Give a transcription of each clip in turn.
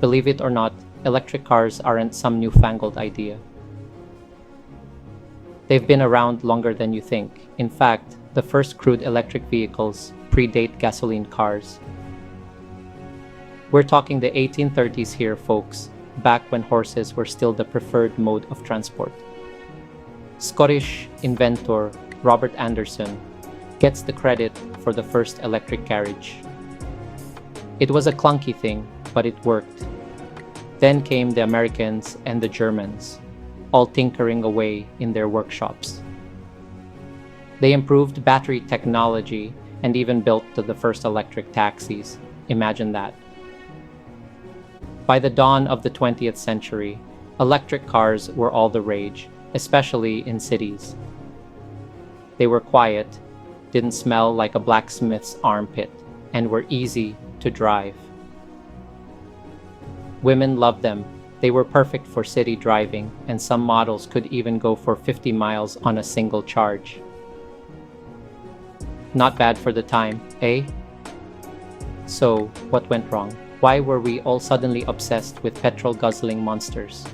Believe it or not, electric cars aren't some newfangled idea. They've been around longer than you think. In fact, the first crude electric vehicles predate gasoline cars. We're talking the 1830s here, folks, back when horses were still the preferred mode of transport. Scottish inventor Robert Anderson gets the credit for the first electric carriage. It was a clunky thing, but it worked. Then came the Americans and the Germans, all tinkering away in their workshops. They improved battery technology and even built the first electric taxis. Imagine that. By the dawn of the 20th century, electric cars were all the rage, especially in cities. They were quiet, didn't smell like a blacksmith's armpit, and were easy to drive. Women loved them. They were perfect for city driving, and some models could even go for 50 miles on a single charge. Not bad for the time, eh? So, what went wrong? Why were we all suddenly obsessed with petrol-guzzling monsters?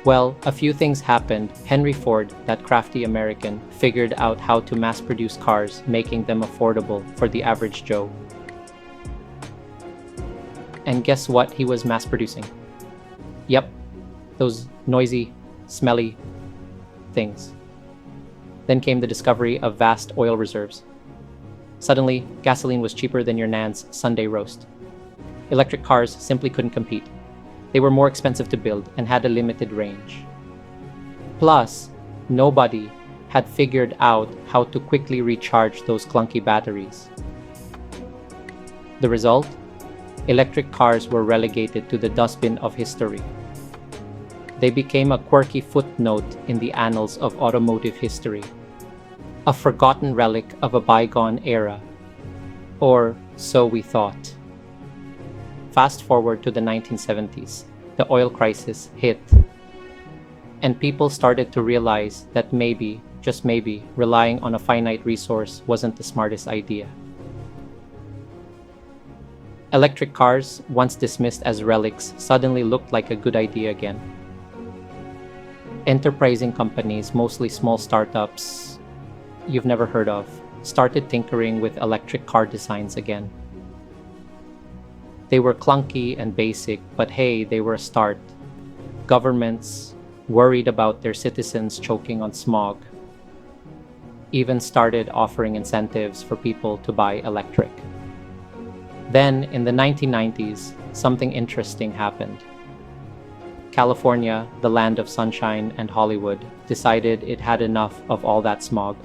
Well, a few things happened. Henry Ford, that crafty American, figured out how to mass-produce cars, making them affordable for the average Joe. And guess what he was mass-producing? Yep, those noisy, smelly things. Then came the discovery of vast oil reserves. Suddenly, gasoline was cheaper than your nan's Sunday roast. Electric cars simply couldn't compete. They were more expensive to build and had a limited range. Plus, nobody had figured out how to quickly recharge those clunky batteries. The result? Electric cars were relegated to the dustbin of history. They became a quirky footnote in the annals of automotive history, a forgotten relic of a bygone era. Or so we thought. Fast forward to the 1970s, the oil crisis hit, and people started to realize that maybe, just maybe, relying on a finite resource wasn't the smartest idea. Electric cars, once dismissed as relics, suddenly looked like a good idea again. Enterprising companies, mostly small startups you've never heard of, started tinkering with electric car designs again. They were clunky and basic, but hey, they were a start. Governments, worried about their citizens choking on smog, even started offering incentives for people to buy electric. Then, in the 1990s, something interesting happened. California, the land of sunshine and Hollywood, decided it had enough of all that smog.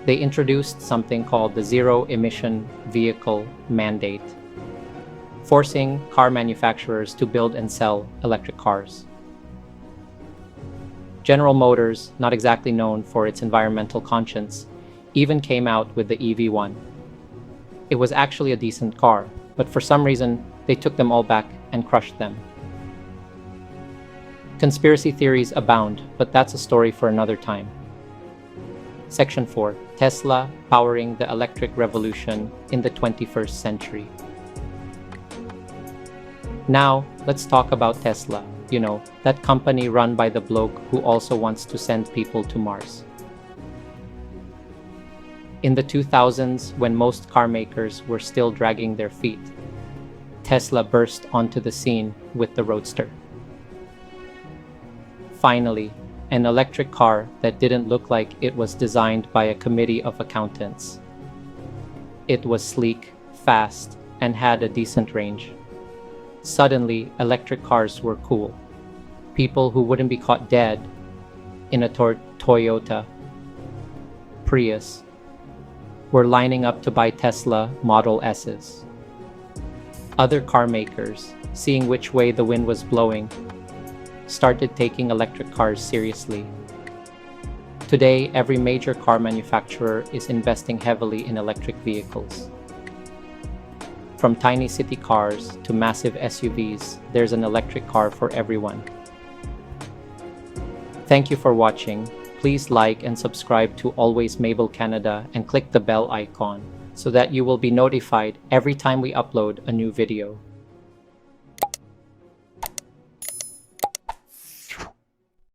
They introduced something called the Zero Emission Vehicle Mandate, forcing car manufacturers to build and sell electric cars. General Motors, not exactly known for its environmental conscience, even came out with the EV1. It was actually a decent car, but for some reason, they took them all back and crushed them. Conspiracy theories abound, but that's a story for another time. Section 4. Tesla powering the electric revolution in the 21st century. Now, let's talk about Tesla. You know, that company run by the bloke who also wants to send people to Mars. In the 2000s, when most car makers were still dragging their feet, Tesla burst onto the scene with the Roadster. Finally, an electric car that didn't look like it was designed by a committee of accountants. It was sleek, fast, and had a decent range. Suddenly, electric cars were cool. People who wouldn't be caught dead in a Toyota Prius were lining up to buy Tesla Model S's. Other car makers, seeing which way the wind was blowing, started taking electric cars seriously. Today, every major car manufacturer is investing heavily in electric vehicles. From tiny city cars to massive SUVs, there's an electric car for everyone. Thank you for watching. Please like and subscribe to Always Mabel Canada and click the bell icon so that you will be notified every time we upload a new video.